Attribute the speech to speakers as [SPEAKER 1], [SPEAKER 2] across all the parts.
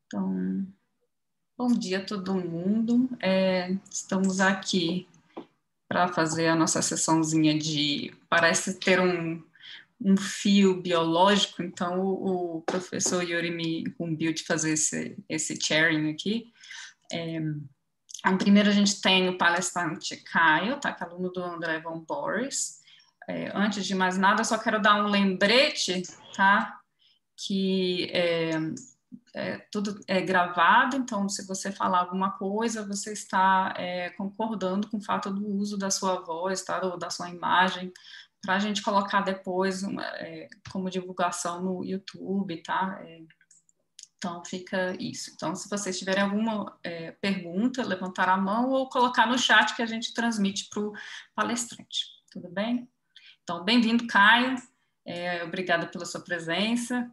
[SPEAKER 1] Então, bom dia a todo mundo. Estamos aqui para fazer a nossa sessãozinha de... Parece ter um fio biológico, então o professor Yuri me incumbiu de fazer esse sharing aqui. Primeiro a gente tem o palestrante Caio, tá, que é aluno do André Von Boris. Antes de mais nada, eu só quero dar um lembrete, tá, que tudo é gravado, então se você falar alguma coisa, você está concordando com o fato do uso da sua voz, tá, ou da sua imagem, para a gente colocar depois como divulgação no YouTube, tá? Então fica isso. Então, se vocês tiverem alguma pergunta, levantar a mão ou colocar no chat que a gente transmite para o palestrante. Tudo bem? Então, bem-vindo, Caio. Obrigada pela sua presença.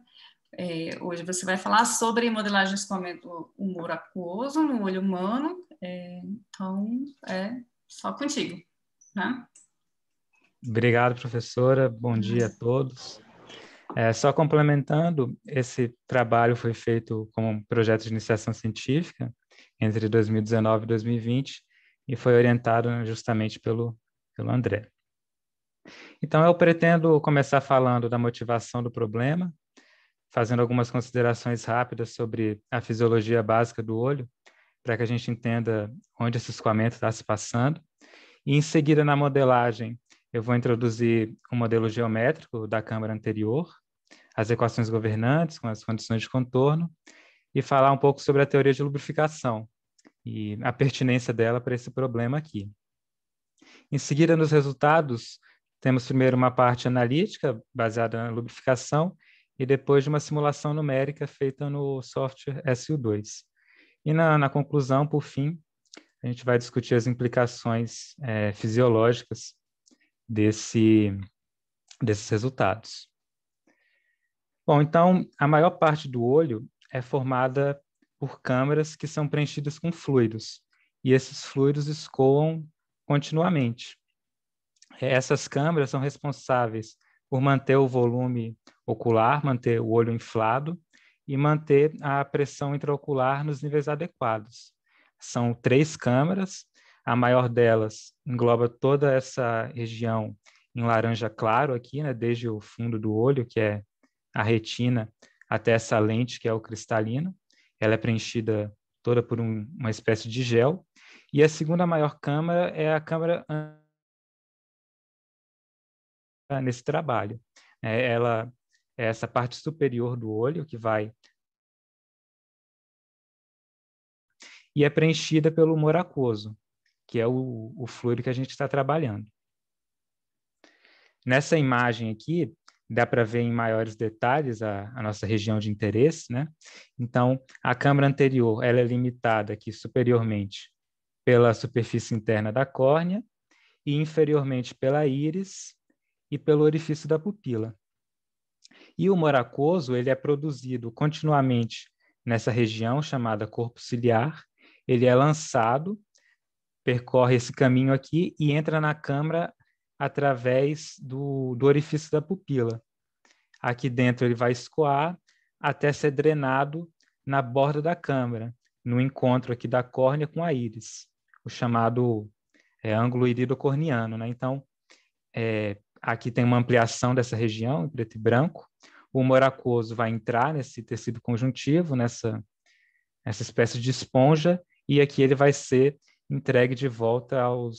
[SPEAKER 1] Hoje você vai falar sobre modelagem de escoamento humor aquoso no olho humano. Então, é só contigo, né?
[SPEAKER 2] Obrigado, professora. Bom dia a todos. Só complementando, esse trabalho foi feito como um projeto de iniciação científica entre 2019 e 2020 e foi orientado justamente pelo André. Então, eu pretendo começar falando da motivação do problema, fazendo algumas considerações rápidas sobre a fisiologia básica do olho, para que a gente entenda onde esse escoamento está se passando. E, em seguida, na modelagem, eu vou introduzir um modelo geométrico da câmara anterior, as equações governantes com as condições de contorno, e falar um pouco sobre a teoria de lubrificação e a pertinência dela para esse problema aqui. Em seguida, nos resultados, temos primeiro uma parte analítica, baseada na lubrificação, e depois uma simulação numérica feita no software SU2. E na conclusão, por fim, a gente vai discutir as implicações fisiológicas desses resultados. Bom, então, a maior parte do olho é formada por câmaras que são preenchidas com fluidos, e esses fluidos escoam continuamente. Essas câmaras são responsáveis por manter o volume ocular, manter o olho inflado e manter a pressão intraocular nos níveis adequados. São 3 câmaras, a maior delas engloba toda essa região em laranja claro aqui, né, desde o fundo do olho, que é a retina, até essa lente, que é o cristalino. Ela é preenchida toda por uma espécie de gel. E a segunda maior câmara é a câmara nesse trabalho. Ela é essa parte superior do olho que vai e é preenchida pelo humor aquoso, que é o fluido que a gente está trabalhando. Nessa imagem aqui, dá para ver em maiores detalhes a nossa região de interesse, né? Então, a câmara anterior, ela é limitada aqui superiormente pela superfície interna da córnea e inferiormente pela íris e pelo orifício da pupila. E o humor aquoso, ele é produzido continuamente nessa região chamada corpo ciliar, ele é lançado, percorre esse caminho aqui e entra na câmara através do orifício da pupila. Aqui dentro ele vai escoar até ser drenado na borda da câmara, no encontro aqui da córnea com a íris, o chamado ângulo iridocorniano, né? Então, aqui tem uma ampliação dessa região em preto e branco. O humor aquoso vai entrar nesse tecido conjuntivo, nessa espécie de esponja, e aqui ele vai ser entregue de volta ao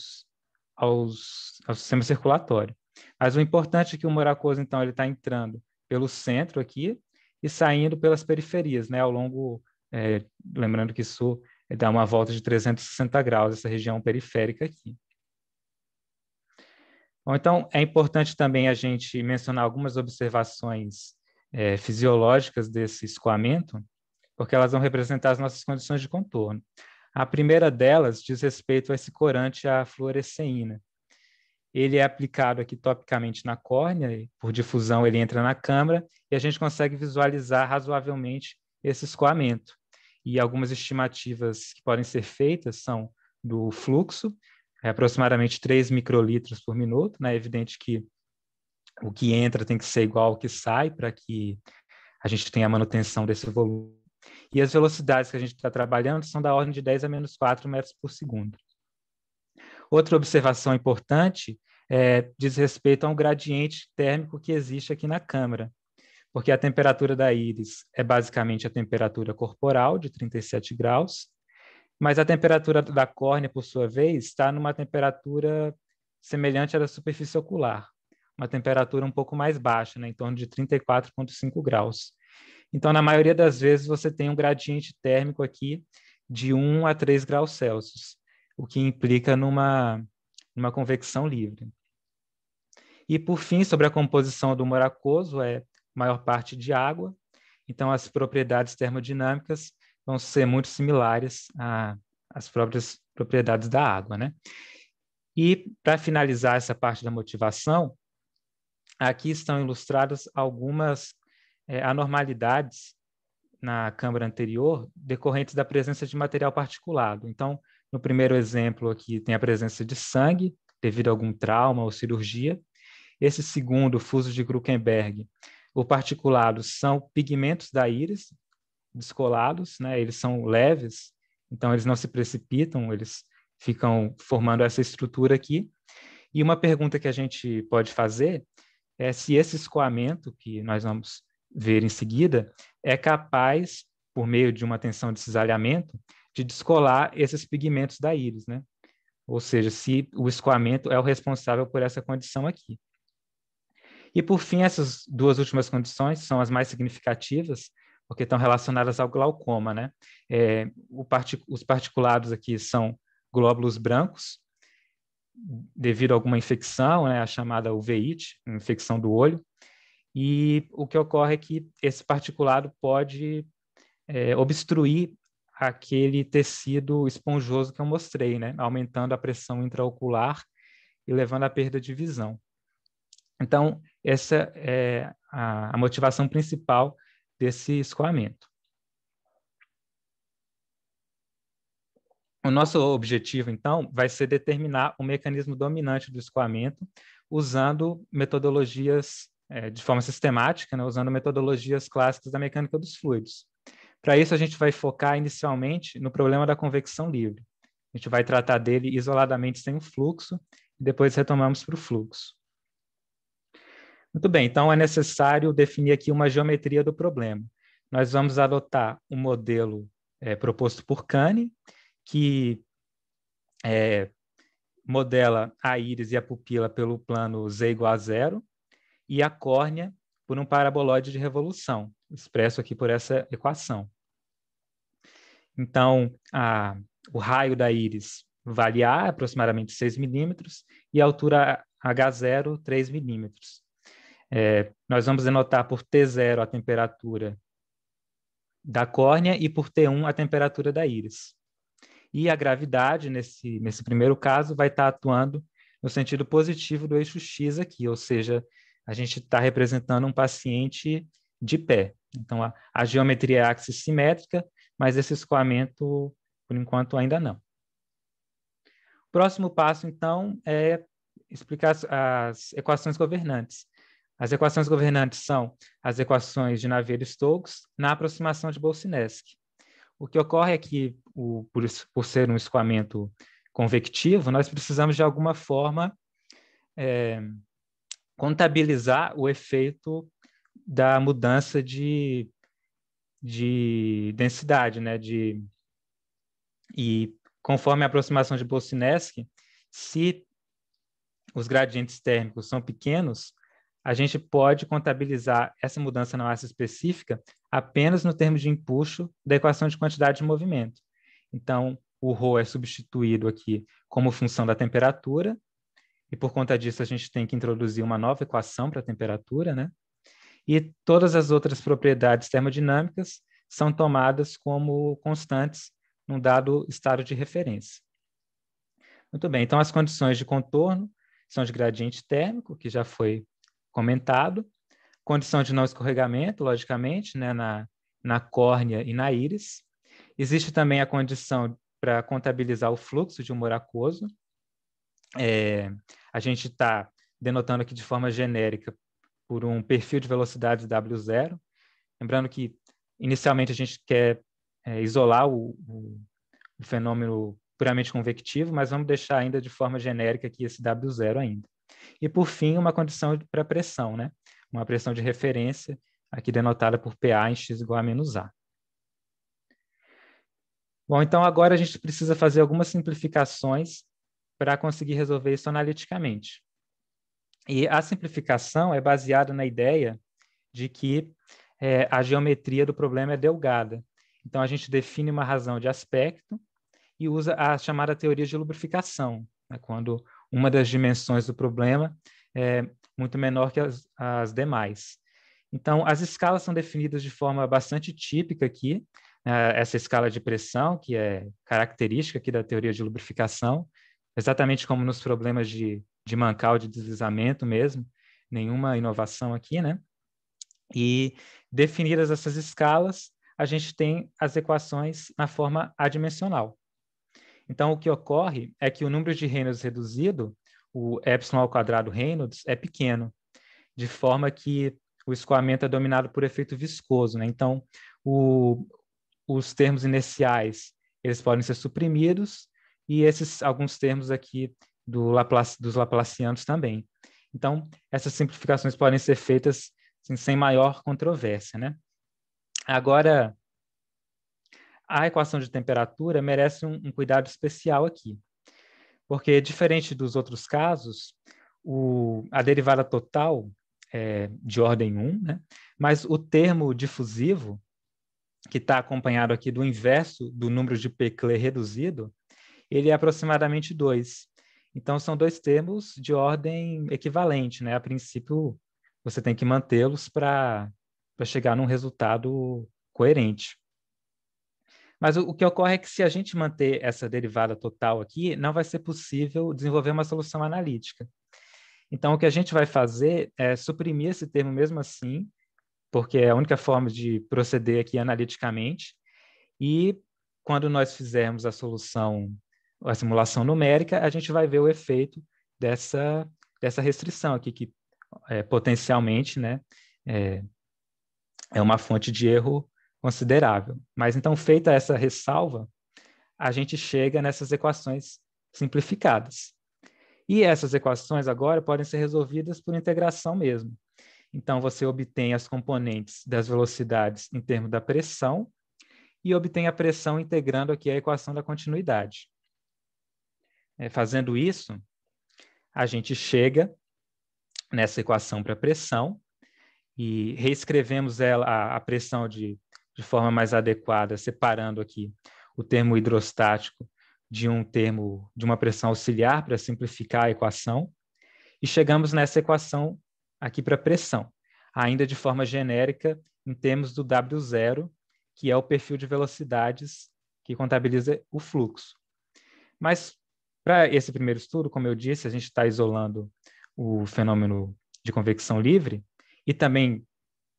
[SPEAKER 2] sistema circulatório. Mas o importante é que o humor aquoso, então, ele está entrando pelo centro aqui e saindo pelas periferias, né, ao longo, lembrando que isso dá uma volta de 360 graus, essa região periférica aqui. Bom, então, é importante também a gente mencionar algumas observações fisiológicas desse escoamento, porque elas vão representar as nossas condições de contorno. A primeira delas diz respeito a esse corante, a fluoresceína. Ele é aplicado aqui topicamente na córnea, e por difusão ele entra na câmara, e a gente consegue visualizar razoavelmente esse escoamento. E algumas estimativas que podem ser feitas são do fluxo, aproximadamente 3 microlitros por minuto, né? É evidente que o que entra tem que ser igual ao que sai, para que a gente tenha a manutenção desse volume. E as velocidades que a gente está trabalhando são da ordem de 10 a menos 4 metros por segundo. Outra observação importante diz respeito a um gradiente térmico que existe aqui na câmara, porque a temperatura da íris é basicamente a temperatura corporal, de 37 graus, mas a temperatura da córnea, por sua vez, está numa temperatura semelhante à da superfície ocular, uma temperatura um pouco mais baixa, né, em torno de 34,5 graus. Então, na maioria das vezes, você tem um gradiente térmico aqui de 1 a 3 graus Celsius, o que implica numa convecção livre. E, por fim, sobre a composição do humor aquoso, é maior parte de água, então as propriedades termodinâmicas vão ser muito similares às próprias propriedades da água, né? E, para finalizar essa parte da motivação, aqui estão ilustradas algumas anormalidades na câmara anterior decorrentes da presença de material particulado. Então, no primeiro exemplo aqui tem a presença de sangue devido a algum trauma ou cirurgia. Esse segundo, fuso de Krukenberg, o particulado são pigmentos da íris descolados, né? Eles são leves, então eles não se precipitam, eles ficam formando essa estrutura aqui. E uma pergunta que a gente pode fazer é se esse escoamento, que nós vamos ver em seguida, é capaz, por meio de uma tensão de cisalhamento, de descolar esses pigmentos da íris, né? Ou seja, se o escoamento é o responsável por essa condição aqui. E, por fim, essas duas últimas condições são as mais significativas, porque estão relacionadas ao glaucoma, né? Os particulados aqui são glóbulos brancos, devido a alguma infecção, né, a chamada uveíte, infecção do olho, e o que ocorre é que esse particulado pode obstruir aquele tecido esponjoso que eu mostrei, né, aumentando a pressão intraocular e levando à perda de visão. Então, essa é a motivação principal desse escoamento. O nosso objetivo, então, vai ser determinar o mecanismo dominante do escoamento usando metodologias de forma sistemática, né, usando metodologias clássicas da mecânica dos fluidos. Para isso, a gente vai focar inicialmente no problema da convecção livre. A gente vai tratar dele isoladamente sem o fluxo e depois retomamos para o fluxo. Muito bem, então é necessário definir aqui uma geometria do problema. Nós vamos adotar um modelo proposto por Kane, que modela a íris e a pupila pelo plano z igual a 0 e a córnea por um paraboloide de revolução, expresso aqui por essa equação. Então, o raio da íris vale A, aproximadamente 6 milímetros, e a altura H0, 3 milímetros. Nós vamos denotar por T0 a temperatura da córnea e por T1 a temperatura da íris. E a gravidade, nesse primeiro caso, vai estar atuando no sentido positivo do eixo X aqui, ou seja, a gente está representando um paciente de pé. Então, a geometria é axis simétrica, mas esse escoamento, por enquanto, ainda não. O próximo passo, então, é explicar as equações governantes. As equações governantes são as equações de Navier-Stokes na aproximação de Boltzmann. O que ocorre é que, por ser um escoamento convectivo, nós precisamos, de alguma forma, contabilizar o efeito da mudança de densidade, né? E conforme a aproximação de Boltzmann, se os gradientes térmicos são pequenos, a gente pode contabilizar essa mudança na massa específica apenas no termo de empuxo da equação de quantidade de movimento. Então, o ρ é substituído aqui como função da temperatura, e por conta disso a gente tem que introduzir uma nova equação para a temperatura, né? E todas as outras propriedades termodinâmicas são tomadas como constantes num dado estado de referência. Muito bem, então as condições de contorno são de gradiente térmico, que já foi comentado, condição de não escorregamento, logicamente, né, na córnea e na íris. Existe também a condição para contabilizar o fluxo de humor aquoso. A gente está denotando aqui de forma genérica por um perfil de velocidade W0. Lembrando que, inicialmente, a gente quer isolar o fenômeno puramente convectivo, mas vamos deixar ainda de forma genérica aqui esse W0 ainda. E, por fim, uma condição para pressão, né? Uma pressão de referência, aqui denotada por PA em x igual a menos A. Bom, então agora a gente precisa fazer algumas simplificações para conseguir resolver isso analiticamente. E a simplificação é baseada na ideia de que a geometria do problema é delgada. Então, a gente define uma razão de aspecto e usa a chamada teoria de lubrificação, né, quando uma das dimensões do problema é muito menor que as demais. Então, as escalas são definidas de forma bastante típica aqui, essa escala de pressão, que é característica aqui da teoria de lubrificação, exatamente como nos problemas de Mancao, de deslizamento mesmo, nenhuma inovação aqui, né? E definidas essas escalas, a gente tem as equações na forma adimensional. Então, o que ocorre é que o número de Reynolds reduzido, o epsilon ao quadrado Reynolds, é pequeno, de forma que o escoamento é dominado por efeito viscoso, né? Então, os termos iniciais, eles podem ser suprimidos, e alguns termos aqui dos laplacianos também. Então, essas simplificações podem ser feitas assim, sem maior controvérsia, né? Agora, a equação de temperatura merece um cuidado especial aqui, porque, diferente dos outros casos, a derivada total é de ordem 1, né? Mas o termo difusivo, que está acompanhado aqui do inverso do número de Peclet reduzido, ele é aproximadamente 2. Então, são dois termos de ordem equivalente, né? A princípio, você tem que mantê-los para chegar num resultado coerente. Mas o que ocorre é que, se a gente manter essa derivada total aqui, não vai ser possível desenvolver uma solução analítica. Então, o que a gente vai fazer é suprimir esse termo mesmo assim, porque é a única forma de proceder aqui analiticamente, e quando nós fizermos a simulação numérica, a gente vai ver o efeito dessa restrição aqui, que potencialmente, né, é uma fonte de erro considerável. Mas então, feita essa ressalva, a gente chega nessas equações simplificadas. E essas equações agora podem ser resolvidas por integração mesmo. Então, você obtém as componentes das velocidades em termos da pressão e obtém a pressão integrando aqui a equação da continuidade. Fazendo isso, a gente chega nessa equação para pressão e reescrevemos a pressão de forma mais adequada, separando aqui o termo hidrostático de uma pressão auxiliar para simplificar a equação, e chegamos nessa equação aqui para pressão, ainda de forma genérica em termos do W0, que é o perfil de velocidades que contabiliza o fluxo. Mas, para esse primeiro estudo, como eu disse, a gente está isolando o fenômeno de convecção livre, e também,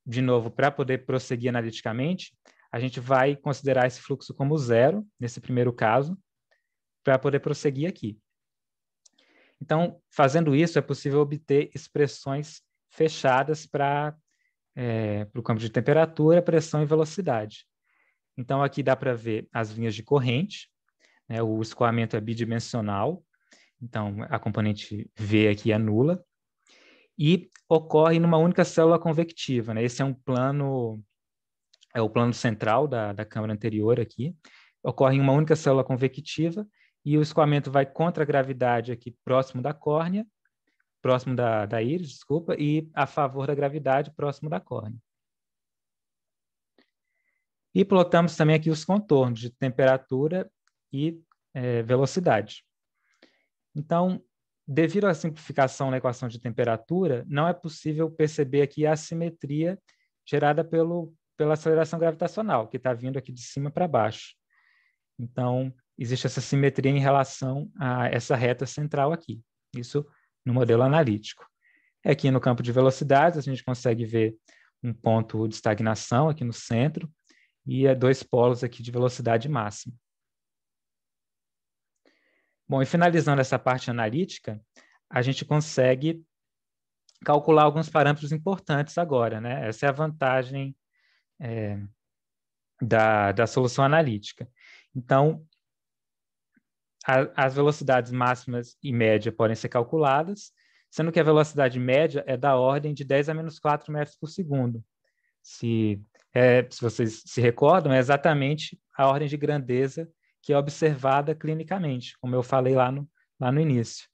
[SPEAKER 2] de novo, para poder prosseguir analiticamente, a gente vai considerar esse fluxo como zero, nesse primeiro caso, para poder prosseguir aqui. Então, fazendo isso, é possível obter expressões fechadas para o campo de temperatura, pressão e velocidade. Então, aqui dá para ver as linhas de corrente, né? O escoamento é bidimensional, então a componente V aqui é nula, e ocorre numa única célula convectiva, né? Esse é o plano central da câmara anterior aqui, ocorre em uma única célula convectiva, e o escoamento vai contra a gravidade aqui próximo da córnea, próximo da íris, desculpa, e a favor da gravidade próximo da córnea. E plotamos também aqui os contornos de temperatura e velocidade. Então, devido à simplificação na equação de temperatura, não é possível perceber aqui a assimetria gerada pela aceleração gravitacional, que está vindo aqui de cima para baixo. Então, existe essa simetria em relação a essa reta central aqui. Isso no modelo analítico. Aqui no campo de velocidades, a gente consegue ver um ponto de estagnação aqui no centro e dois polos aqui de velocidade máxima. Bom, e finalizando essa parte analítica, a gente consegue calcular alguns parâmetros importantes agora, né? Essa é a vantagem da solução analítica. Então, as velocidades máximas e média podem ser calculadas, sendo que a velocidade média é da ordem de 10 a menos 4 metros por segundo. Se vocês se recordam, é exatamente a ordem de grandeza que é observada clinicamente, como eu falei lá no início.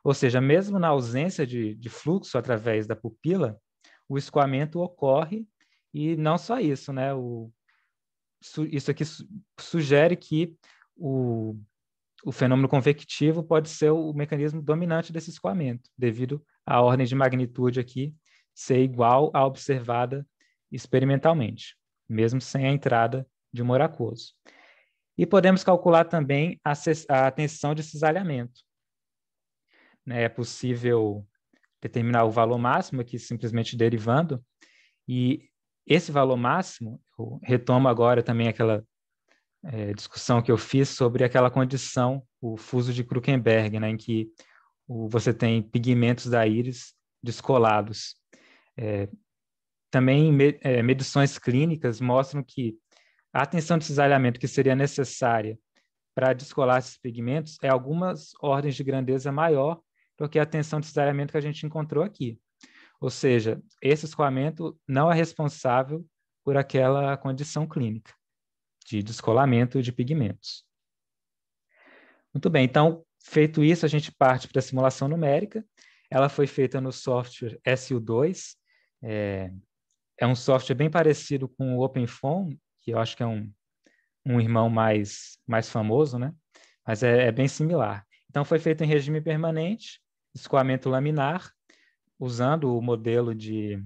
[SPEAKER 2] Ou seja, mesmo na ausência de fluxo através da pupila, o escoamento ocorre, e não só isso, né? Isso aqui sugere que o fenômeno convectivo pode ser o mecanismo dominante desse escoamento, devido à ordem de magnitude aqui ser igual à observada experimentalmente, mesmo sem a entrada de humor aquoso. E podemos calcular também a tensão de cisalhamento. É possível determinar o valor máximo aqui simplesmente derivando, e esse valor máximo, eu retomo agora também aquela discussão que eu fiz sobre aquela condição, o fuso de Krukenberg, né, em que você tem pigmentos da íris descolados. Também medições clínicas mostram que a tensão de cisalhamento que seria necessária para descolar esses pigmentos é algumas ordens de grandeza maior do que a tensão de cisalhamento que a gente encontrou aqui. Ou seja, esse escoamento não é responsável por aquela condição clínica de descolamento de pigmentos. Muito bem, então, feito isso, a gente parte para a simulação numérica. Ela foi feita no software SU2, é um software bem parecido com o OpenFOAM, que eu acho que é um irmão mais famoso, né? Mas é bem similar. Então, foi feito em regime permanente, escoamento laminar, usando o modelo de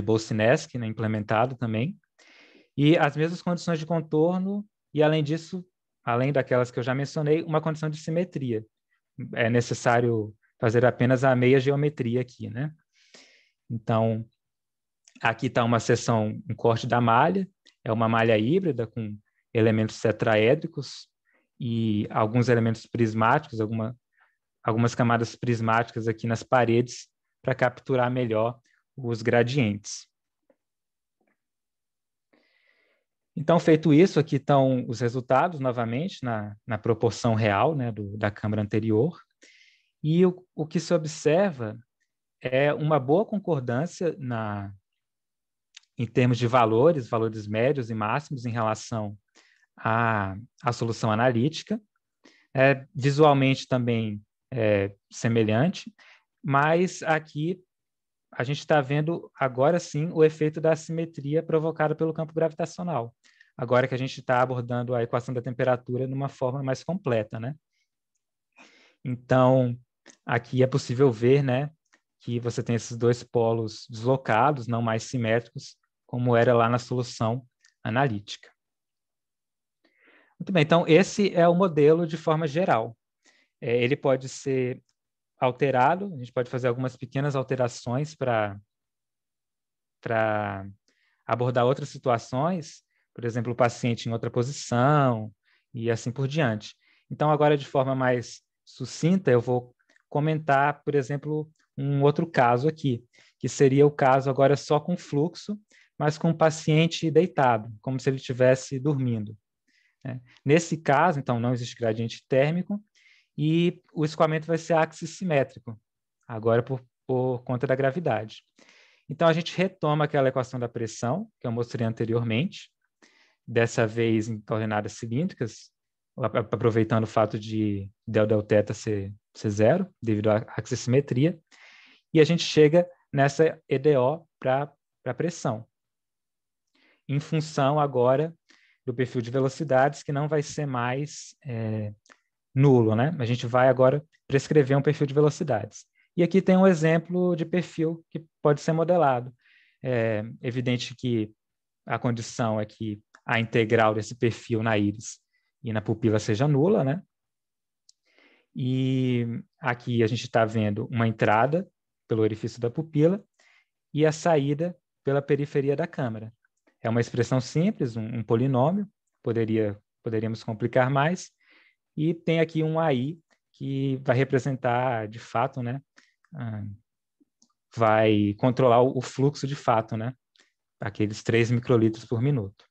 [SPEAKER 2] Boltzmann, né, implementado também, e as mesmas condições de contorno, e além disso, além daquelas que eu já mencionei, uma condição de simetria. É necessário fazer apenas a meia geometria aqui, né? Então, aqui está uma seção, um corte da malha, é uma malha híbrida com elementos tetraédricos e alguns elementos prismáticos, algumas camadas prismáticas aqui nas paredes para capturar melhor os gradientes. Então, feito isso, aqui estão os resultados, novamente, na proporção real, né, da câmara anterior. E o que se observa é uma boa concordância em termos de valores médios e máximos em relação à solução analítica. Visualmente também semelhante, mas aqui a gente está vendo agora sim o efeito da assimetria provocada pelo campo gravitacional, agora que a gente está abordando a equação da temperatura de uma forma mais completa, né? Então, aqui é possível ver, né, que você tem esses dois polos deslocados, não mais simétricos, como era lá na solução analítica. Muito bem, então esse é o modelo de forma geral. Ele pode ser alterado, a gente pode fazer algumas pequenas alterações para abordar outras situações, por exemplo, o paciente em outra posição e assim por diante. Então, agora, de forma mais sucinta, eu vou comentar, por exemplo, um outro caso aqui, que seria o caso agora só com fluxo, mas com o paciente deitado, como se ele estivesse dormindo. Nesse caso, então, não existe gradiente térmico e o escoamento vai ser axissimétrico, agora por conta da gravidade. Então, a gente retoma aquela equação da pressão, que eu mostrei anteriormente, dessa vez em coordenadas cilíndricas, aproveitando o fato de del-del-θ ser zero, devido à axissimetria, e a gente chega nessa EDO para a pressão, em função agora do perfil de velocidades, que não vai ser mais nulo, né? A gente vai agora prescrever um perfil de velocidades. E aqui tem um exemplo de perfil que pode ser modelado. É evidente que a condição é que a integral desse perfil na íris e na pupila seja nula, né? E aqui a gente está vendo uma entrada pelo orifício da pupila e a saída pela periferia da câmara. É uma expressão simples, um polinômio, poderíamos complicar mais, e tem aqui um AI que vai representar, de fato, né, vai controlar o fluxo de fato, né, aqueles 3 microlitros por minuto.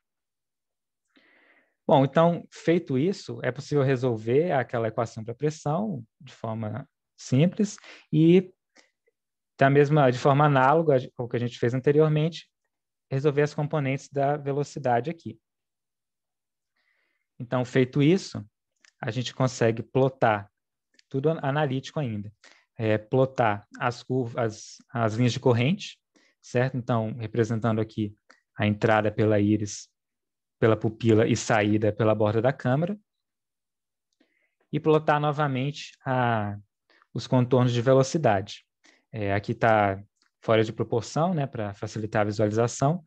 [SPEAKER 2] Bom, então, feito isso, é possível resolver aquela equação para pressão de forma simples e, de forma análoga ao que a gente fez anteriormente, resolver as componentes da velocidade aqui. Então, feito isso, a gente consegue plotar, tudo analítico ainda, plotar as curvas, as linhas de corrente, certo? Então, representando aqui a entrada pela íris, pela pupila e saída pela borda da câmara, e plotar novamente os contornos de velocidade. Aqui está fora de proporção, né, para facilitar a visualização,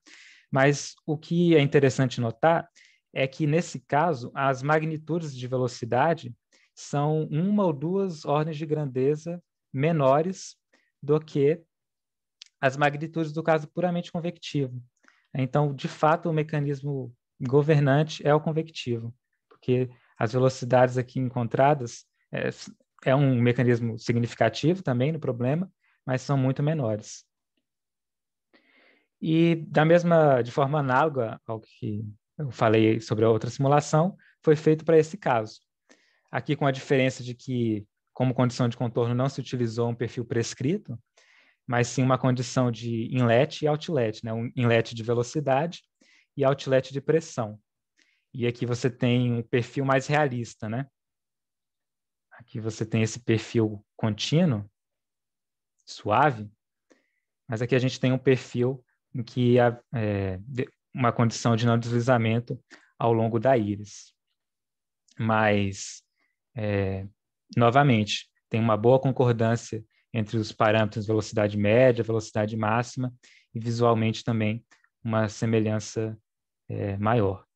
[SPEAKER 2] mas o que é interessante notar é que, nesse caso, as magnitudes de velocidade são uma ou duas ordens de grandeza menores do que as magnitudes do caso puramente convectivo. Então, de fato, o mecanismo governante é o convectivo, porque as velocidades aqui encontradas é um mecanismo significativo também no problema, mas são muito menores. E de forma análoga ao que eu falei sobre a outra simulação, foi feito para esse caso. Aqui com a diferença de que, como condição de contorno, não se utilizou um perfil prescrito, mas sim uma condição de inlet e outlet, né? Um inlet de velocidade e outlet de pressão. E aqui você tem um perfil mais realista, né? Aqui você tem esse perfil contínuo, suave, mas aqui a gente tem um perfil em que há uma condição de não deslizamento ao longo da íris. Mas, novamente, tem uma boa concordância entre os parâmetros velocidade média, velocidade máxima, e visualmente também uma semelhança maior.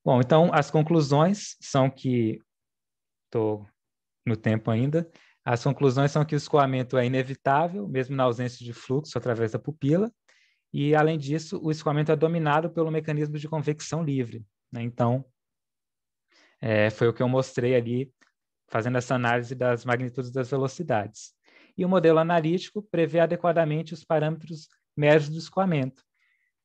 [SPEAKER 2] Bom, então as conclusões são que, estou no tempo ainda, as conclusões são que o escoamento é inevitável, mesmo na ausência de fluxo através da pupila, e, além disso, o escoamento é dominado pelo mecanismo de convecção livre, né? Então, foi o que eu mostrei ali, fazendo essa análise das magnitudes das velocidades. E o modelo analítico prevê adequadamente os parâmetros médios do escoamento,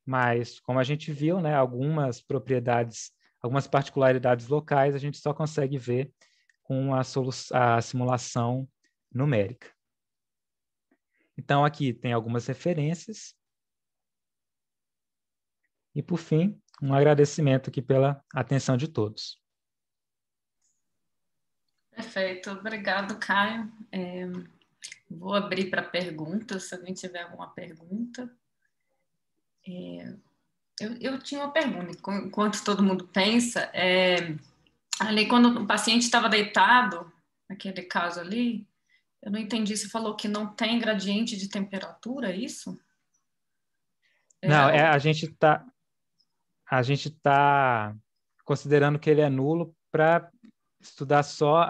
[SPEAKER 2] mas, como a gente viu, né, algumas propriedades, algumas particularidades locais a gente só consegue ver com a simulação numérica. Então, aqui tem algumas referências. E, por fim, um agradecimento aqui pela atenção de todos.
[SPEAKER 1] Perfeito, obrigado, Caio. Vou abrir para perguntas, se alguém tiver alguma pergunta. Eu tinha uma pergunta, enquanto todo mundo pensa, ali quando o paciente estava deitado, naquele caso ali, eu não entendi, você falou que não tem gradiente de temperatura, é isso?
[SPEAKER 2] Não, a gente tá considerando que ele é nulo para estudar só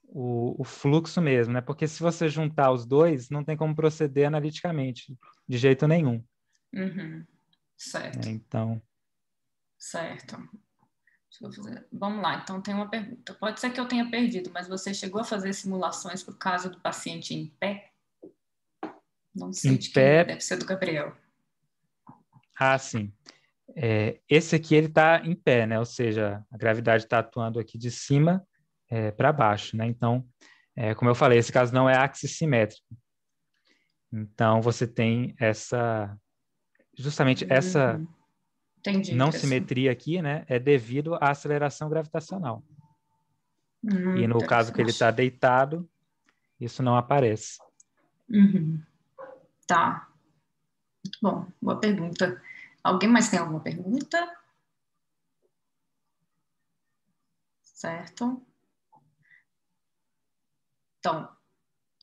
[SPEAKER 2] o fluxo mesmo, né? Porque se você juntar os dois, não tem como proceder analiticamente, de jeito nenhum.
[SPEAKER 1] Uhum. Certo.
[SPEAKER 2] Então...
[SPEAKER 1] Certo. Vamos lá, então tem uma pergunta. Pode ser que eu tenha perdido, mas você chegou a fazer simulações para o caso do paciente em pé? Não sei
[SPEAKER 2] em
[SPEAKER 1] de quem é,
[SPEAKER 2] pé...
[SPEAKER 1] deve ser do Gabriel.
[SPEAKER 2] Ah, sim. Esse aqui ele está em pé, né? Ou seja, a gravidade está atuando aqui de cima para baixo, né? Então, como eu falei, esse caso não é axissimétrico. Então, você tem justamente essa
[SPEAKER 1] Entendi,
[SPEAKER 2] não
[SPEAKER 1] professor.
[SPEAKER 2] simetria aqui, né? É devido à aceleração gravitacional. E no caso que ele está deitado, isso não aparece.
[SPEAKER 1] Uhum. Tá. Muito bom, boa pergunta. Alguém mais tem alguma pergunta? Certo. Então,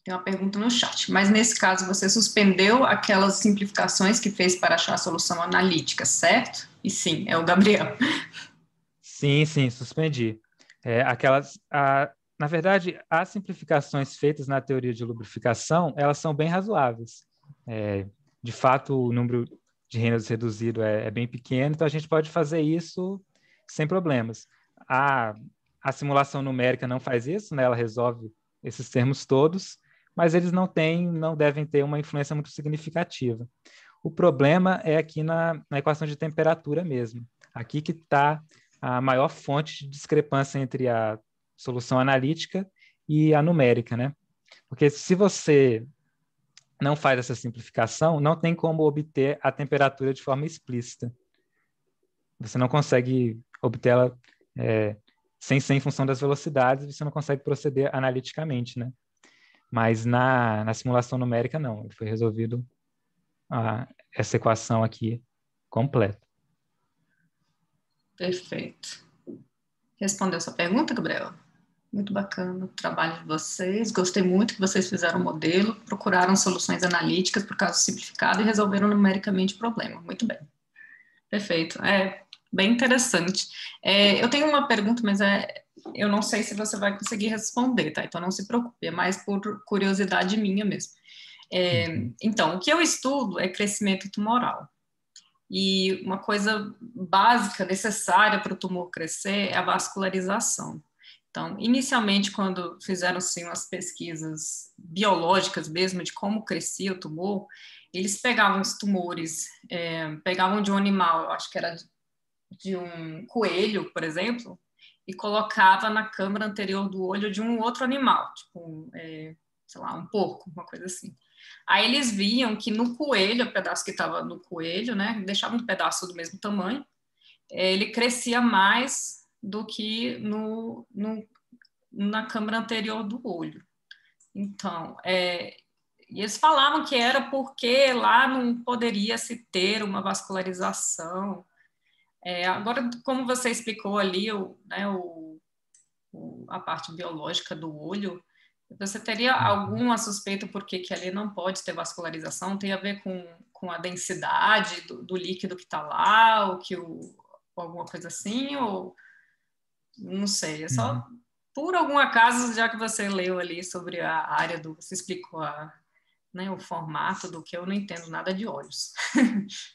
[SPEAKER 1] tem uma pergunta no chat. Mas nesse caso, você suspendeu aquelas simplificações que fez para achar a solução analítica, certo? E sim, é o Gabriel.
[SPEAKER 2] Sim, suspendi. Na verdade, as simplificações feitas na teoria de lubrificação, elas são bem razoáveis. De fato, o número de Reynolds reduzido é bem pequeno, então a gente pode fazer isso sem problemas. A simulação numérica não faz isso, né? Ela resolve esses termos todos, mas eles não devem ter uma influência muito significativa. O problema é aqui na equação de temperatura mesmo. Aqui que está a maior fonte de discrepância entre a solução analítica e a numérica, né? Porque se você não faz essa simplificação, não tem como obter a temperatura de forma explícita. Você não consegue obtê-la sem ser em função das velocidades, você não consegue proceder analiticamente, né? Mas na simulação numérica, não. Foi resolvido essa equação aqui completa.
[SPEAKER 1] Perfeito. Respondeu sua pergunta, Gabriel? Muito bacana o trabalho de vocês. Gostei muito que vocês fizeram o modelo, procuraram soluções analíticas por caso simplificado e resolveram numericamente o problema. Muito bem. Perfeito. É bem interessante. Eu tenho uma pergunta, mas eu não sei se você vai conseguir responder, tá? Então não se preocupe, é mais por curiosidade minha mesmo. Então, o que eu estudo é crescimento tumoral. E uma coisa básica, necessária para o tumor crescer é a vascularização. Então, inicialmente, quando fizeram sim umas pesquisas biológicas mesmo de como crescia o tumor, eles pegavam os tumores, pegavam de um animal, eu acho que era de um coelho, por exemplo, e colocava na câmara anterior do olho de um outro animal, tipo, sei lá, um porco, uma coisa assim. Aí eles viam que no coelho, o pedaço que estava no coelho, né, deixava um pedaço do mesmo tamanho, ele crescia mais do que na câmara anterior do olho. Então, e eles falavam que era porque lá não poderia se ter uma vascularização. Agora, como você explicou ali, a parte biológica do olho, você teria alguma suspeita por que ali não pode ter vascularização? Tem a ver com a densidade do líquido que está lá, ou alguma coisa assim? Ou não sei, é só por algum acaso, já que você leu ali sobre a área você explicou o formato do que eu não entendo nada de olhos.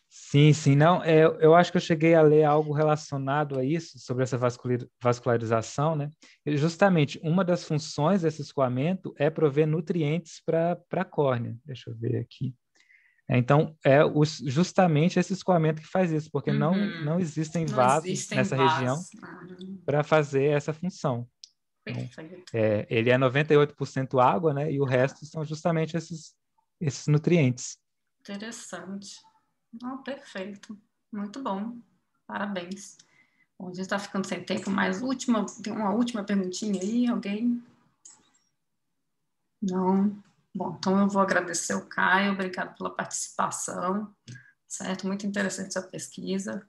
[SPEAKER 2] Sim, sim, não, eu acho que eu cheguei a ler algo relacionado a isso, sobre essa vascularização, né? E justamente, uma das funções desse escoamento é prover nutrientes para a córnea. Deixa eu ver aqui. Então, justamente esse escoamento que faz isso, porque não existem
[SPEAKER 1] Não
[SPEAKER 2] vasos
[SPEAKER 1] existem
[SPEAKER 2] nessa região
[SPEAKER 1] vasos.
[SPEAKER 2] para fazer essa função. Então,
[SPEAKER 1] Perfeito.
[SPEAKER 2] ele é 98% água, né? E o resto são justamente esses nutrientes.
[SPEAKER 1] Interessante. Perfeito. Muito bom. Parabéns. Bom, a gente está ficando sem tempo, mas tem uma última perguntinha aí, alguém? Não? Bom, então eu vou agradecer ao Caio, obrigado pela participação, certo? Muito interessante essa pesquisa.